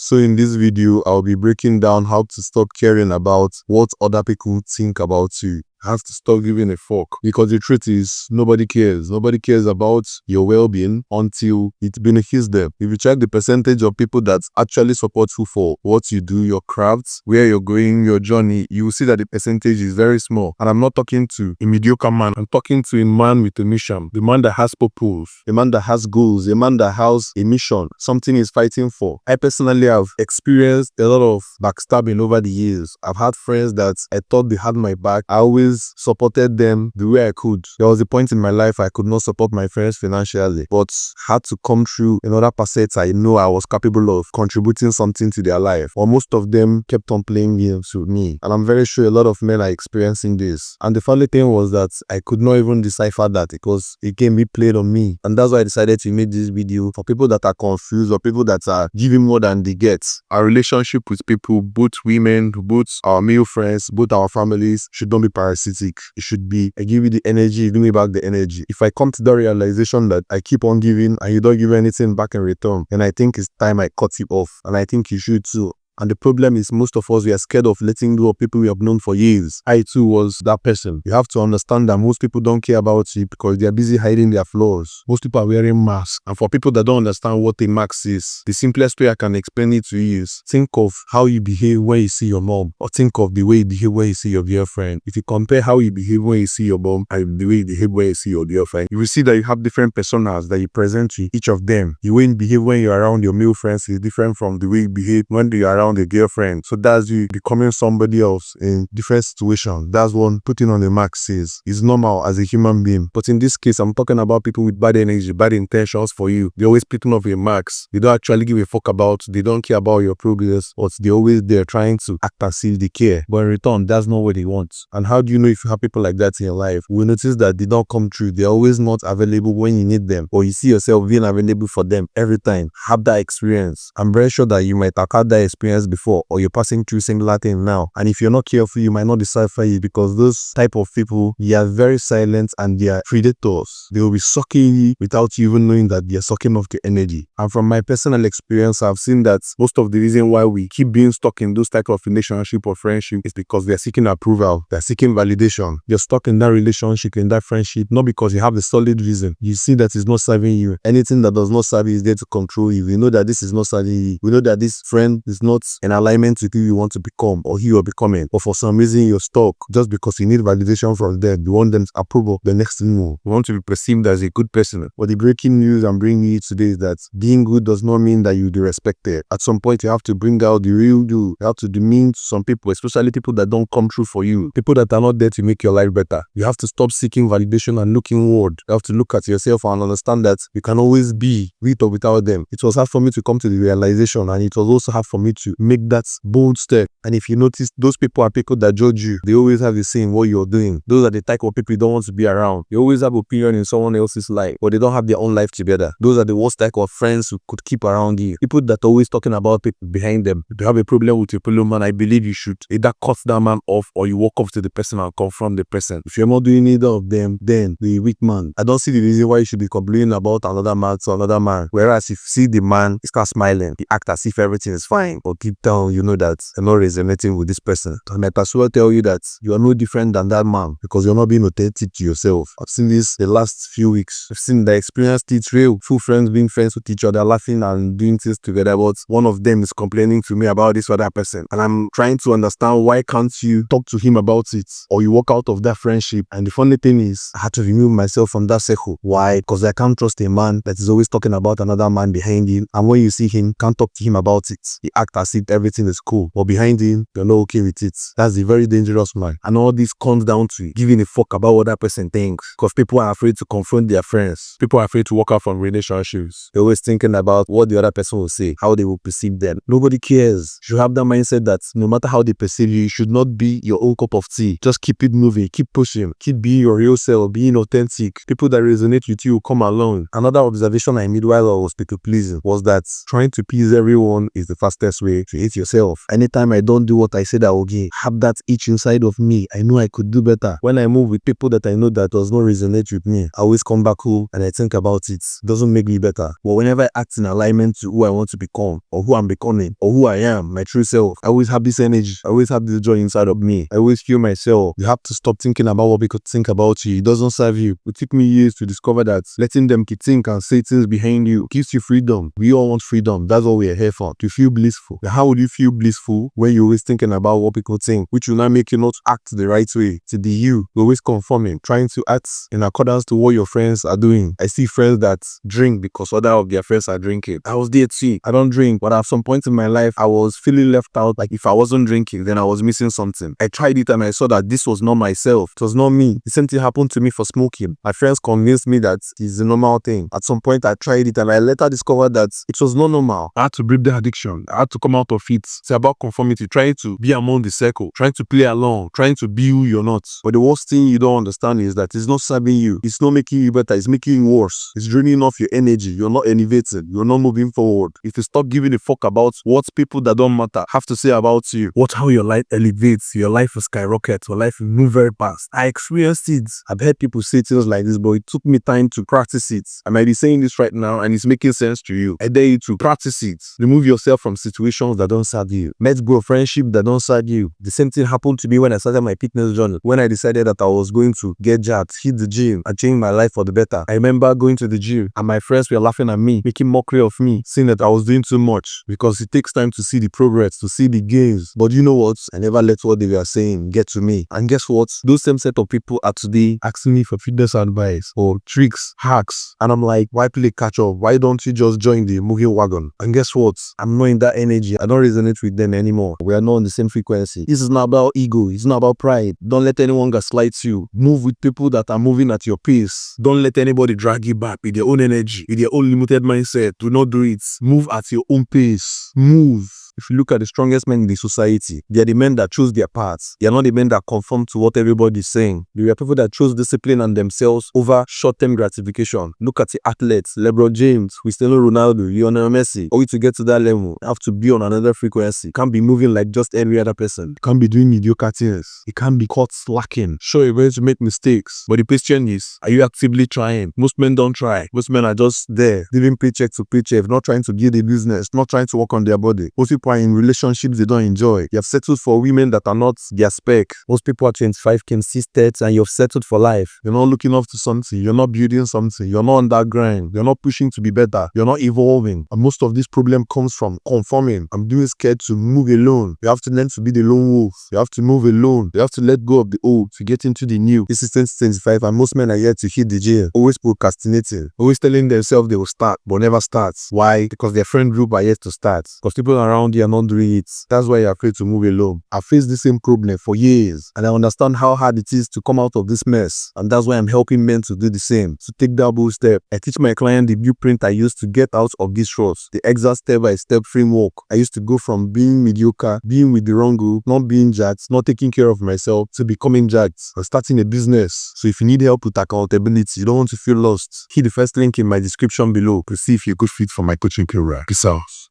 So in this video, I'll be breaking down how to stop caring about what other people think about you. Have to stop giving a fuck, because the truth is nobody cares. Nobody cares about your well-being until it benefits them. If you check the percentage of people that actually support you for what you do, your crafts, where you're going, your journey, you will see that the percentage is very small. And I'm not talking to a mediocre man. I'm talking to a man with a mission, the man that has purpose, a man that has goals, a man that has a mission, something he's fighting for. I personally have experienced a lot of backstabbing over the years. I've had friends that I thought they had my back. I always supported them the way I could. There was a point in my life I could not support my friends financially, but had to come through in other facets I know I was capable of contributing something to their life. Or most of them kept on playing games with me. And I'm very sure a lot of men are experiencing this. And the funny thing was that I could not even decipher that because it can be played on me. And that's why I decided to make this video for people that are confused or people that are giving more than they get. Our relationship with people, both women, both our male friends, both our families, should not be parasitic. It should be, I give you the energy, you give me back the energy. If I come to the realization that I keep on giving and you don't give anything back in return, then I think it's time I cut you off. And I think you should too. And the problem is most of us, we are scared of letting go of people we have known for years. I too was that person. You have to understand that most people don't care about you because they are busy hiding their flaws. Most people are wearing masks. And for people that don't understand what a mask is, the simplest way I can explain it to you is think of how you behave when you see your mom, or think of the way you behave when you see your girlfriend. If you compare how you behave when you see your mom and the way you behave when you see your girlfriend, you will see that you have different personas that you present to each of them. The way you behave when you're around your male friends is different from the way you behave when you're around a girlfriend. So that's you becoming somebody else in different situations. That's what putting on the mask says. It's normal as a human being. But in this case, I'm talking about people with bad energy, bad intentions for you. They're always putting off a mask. They don't actually give a fuck about, they don't care about your progress, but they're always there trying to act as if they care. But in return, that's not what they want. And how do you know if you have people like that in your life? We notice that they don't come true. They're always not available when you need them, or you see yourself being available for them every time. Have that experience. I'm very sure that you might have had that experience before, or you're passing through similar thing now. And if you're not careful, you might not decipher it, because those type of people, they are very silent and they are predators. They will be sucking you without you even knowing that they are sucking off your energy. And from my personal experience, I've seen that most of the reason why we keep being stuck in those type of relationship or friendship is because they're seeking approval, they're seeking validation. You're stuck in that relationship, in that friendship, not because you have a solid reason. You see that it's not serving you. Anything that does not serve you is there to control you. You know that this is not serving you. We know that this friend is not an alignment with who you want to become or who you are becoming, but for some reason you're stuck just because you need validation from them. You want them to approve of the next move. You want to be perceived as a good person. But the breaking news I'm bringing you today is that being good does not mean that you'll be respected. At some point, you have to bring out the real you. You have to be mean to some people, especially people that don't come true for you, people that are not there to make your life better. You have to stop seeking validation and look inward. You have to look at yourself and understand that you can always be with or without them. It was hard for me to come to the realization, and it was also hard for me to make that bold step. And if you notice, those people are people that judge you. They always have the same what you're doing. Those are the type of people you don't want to be around. They always have opinion in someone else's life, but they don't have their own life together. Those are the worst type of friends who could keep around you. People that are always talking about people behind them. If you have a problem with your fellow man, I believe you should either cut that man off, or you walk up to the person and confront the person. If you're not doing either of them, then you're a weak man. I don't see the reason why you should be complaining about another man to another man. Whereas if you see the man, he start smiling, he act as if everything is fine, but deep down you know that you're not resonating with this person. I might as well tell you that you are no different than that man, because you're not being authentic to yourself. I've seen this the last few weeks. I've seen the experience it's real. Two friends being friends with each other, laughing and doing things together, but one of them is complaining to me about this other person. And I'm trying to understand, why can't you talk to him about it? Or you walk out of that friendship. And the funny thing is, I had to remove myself from that circle. Why? Because I can't trust a man that is always talking about another man behind him. And when you see him, can't talk to him about it. He act as if everything is cool, but behind him, you're not okay with it. That's a very dangerous man. And all this comes down to giving a fuck about what that person thinks, because people are afraid to confront their friends. People are afraid to walk out from relationships. They're always thinking about what the other person will say, how they will perceive them. Nobody cares. You should have that mindset that no matter how they perceive you, you should not be your own cup of tea. Just keep it moving, keep pushing, keep being your real self, being authentic. People that resonate with you will come along. Another observation I made while I was people pleasing was that trying to please everyone is the fastest way way to hate yourself. Anytime I don't do what I said I will give, have that itch inside of me. I know I could do better. When I move with people that I know that does not resonate with me, I always come back home and I think about it. Doesn't make me better. But whenever I act in alignment to who I want to become, or who I'm becoming, or who I am, my true self, I always have this energy. I always have this joy inside of me. I always feel myself. You have to stop thinking about what people think about you. It doesn't serve you. It took me years to discover that letting them think and say things behind you gives you freedom. We all want freedom. That's what we are here for. To feel blissful. How would you feel blissful when you're always thinking about what people think, which will not make you not act the right way? To be you, always conforming, trying to act in accordance to what your friends are doing. I see friends that drink because other of their friends are drinking. I was there too. I don't drink, but at some point in my life, I was feeling left out. Like if I wasn't drinking, then I was missing something. I tried it and I saw that this was not myself. It was not me. The same thing happened to me for smoking. My friends convinced me that it's a normal thing. At some point, I tried it and I later discovered that it was not normal. I had to break the addiction. I had to come out of it. It's about conformity, trying to be among the circle, trying to play along, trying to be who you're not. But the worst thing you don't understand is that it's not serving you. It's not making you better. It's making you worse. It's draining off your energy. You're not elevating. You're not moving forward. If you stop giving a fuck about what people that don't matter have to say about you, how your life elevates, your life will skyrocket, your life will move very fast. I experienced it. I've heard people say things like this, but it took me time to practice it. I might be saying this right now and it's making sense to you. I dare you to practice it. Remove yourself from situations that don't serve you. Let's grow friendship that don't serve you. The same thing happened to me when I started my fitness journey. When I decided that I was going to get jacked, hit the gym, and change my life for the better. I remember going to the gym and my friends were laughing at me, making mockery of me, saying that I was doing too much because it takes time to see the progress, to see the gains. But you know what? I never let what they were saying get to me. And guess what? Those same set of people are today asking me for fitness advice or tricks, hacks. And I'm like, why play catch up? Why don't you just join the moving wagon? And guess what? I'm not in that energy. I don't resonate with them anymore. We are not on the same frequency. This is not about ego. It's not about pride. Don't let anyone gaslight you. Move with people that are moving at your pace. Don't let anybody drag you back with their own energy, with their own limited mindset. Do not do it. Move at your own pace. Move. If you look at the strongest men in the society, they are the men that choose their paths. They are not the men that conform to what everybody is saying. They are people that choose discipline and themselves over short-term gratification. Look at the athletes, LeBron James, Cristiano Ronaldo, Lionel Messi. For you to get to that level, you have to be on another frequency. You can't be moving like just every other person. You can't be doing mediocre things. You can't be caught slacking. Sure, you're going to make mistakes. But the question is, are you actively trying? Most men don't try. Most men are just there, living paycheck to paycheck, not trying to build a business, not trying to work on their body. Most people are in relationships they don't enjoy. You have settled for women that are not their spec. Most people are 25, consistent, and you've settled for life. You're not looking up to something. You're not building something. You're not on that grind. You're not pushing to be better. You're not evolving. And most of this problem comes from conforming. I'm doing scared to move alone. You have to learn to be the lone wolf. You have to move alone. You have to let go of the old to get into the new. This is 2025 and most men are yet to hit the jail. Always procrastinating. Always telling themselves they will start, but never start. Why? Because their friend group are yet to start. Because people around you are not doing it. That's why you're afraid to move alone. I faced the same problem for years and I understand how hard it is to come out of this mess. And that's why I'm helping men to do the same. To take that bold step. I teach my client the blueprint I used to get out of this rut. The exact step-by-step framework. I used to go from being mediocre, being with the wrong group, not being jacked, not taking care of myself, to becoming jacked and starting a business. So if you need help with accountability, you don't want to feel lost, hit the first link in my description below to see if you're a good fit for my coaching career. Peace out.